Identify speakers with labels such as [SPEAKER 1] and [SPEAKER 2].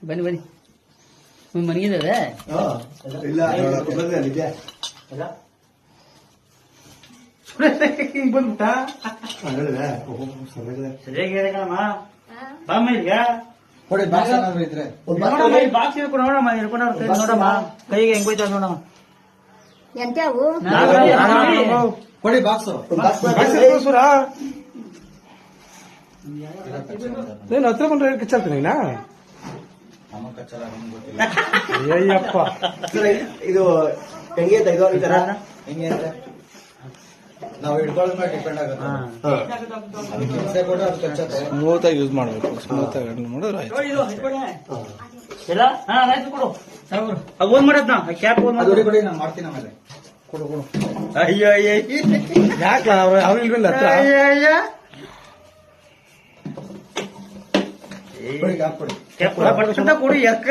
[SPEAKER 1] ಬನ್ನಿ ಬನ್ನಿ ಮನಗಿದೆ
[SPEAKER 2] ಬಂದ್ಬಿಟ್ಟ
[SPEAKER 1] ಸರಿಯಾಗಿ ಹೇಳಮ್ಮ ಬಾಮ್ಮ ಈಗ
[SPEAKER 2] ಕೊಡಿ ಬಾಕ್ಸ್ ಏನಾದ್ರು ಇದ್ರೆ
[SPEAKER 1] ಬಾಕ್ಸ್ ಹಿಡ್ಕೊಂಡು ನೋಡಮ್ಮ ಹಿಡ್ಕೊಂಡು ನೋಡಮ್ಮ ಕೈಗೆ ಹೆಂಗ್ ಹೋಯ್ತಾವ ನೋಡಮ್ಮ
[SPEAKER 3] ಎಂತ್ಯಾವು
[SPEAKER 2] ಕೊಡಿ ಬಾಕ್ಸ್
[SPEAKER 4] ಸುರ ನೀನು ಹತ್ರ ಬಂದ್ರೆ ಕಿಚ್ಚಾಡ್ತೀನಿ ನಾ
[SPEAKER 2] ನಮ್ಮ ಕಚ್ಚರ ನಮ್ಗೆ ಗೊತ್ತಿಲ್ಲ.
[SPEAKER 4] ಅಯ್ಯಪ್ಪ
[SPEAKER 2] ಇದು ಹೆಂಗೆ ಇದು ಈ ತರ ಹೆಂಗೆ ಅಂದ್ರೆ ನಾವು ಹಿಡ್ಕೊಳ್ಳೋದ್ ಮೇಲೆ ಡಿಪೆಂಡ್ ಆಗುತ್ತೆ. ಅದಕ್ಕೆ ಹಿಂಸೆ ಕೊಟ್ಟು ಅದು ಕಚ್ಚತ್ತೆ.
[SPEAKER 4] ಸ್ಮೂತಾಗಿ ಯೂಸ್ ಮಾಡಬೇಕು ಸ್ಮೂತಾಗಿ ಮಾಡಿದ್ರೆ ಆಯ್ತು.
[SPEAKER 1] ಇಲ್ಲ ಹಾ ಆಯ್ತು ಕೊಡು ಅದು ಓನ್ ಮಾಡದ್ ನಾ ಕ್ಯಾಪ್ ಓನ್
[SPEAKER 2] ಅದು ಕೊಡಿ ನಾನು ಮಾಡ್ತೀನಿ ಆಮೇಲೆ.
[SPEAKER 4] ಕೊಡು ಕೊಡು
[SPEAKER 1] ಅಯ್ಯೋ ಅಯ್ಯೋ
[SPEAKER 4] ಯಾಕೆ ಅವ್ರು ಇಲ್ವಲ್ಲ ಹತ್ರ
[SPEAKER 2] ಕೊಡಿ ಕ್ಯಾಪ್ ಕೊಡಿ.
[SPEAKER 1] ಕ್ಯಾಪ್ ಕೊಡು ಎಕ್ಕ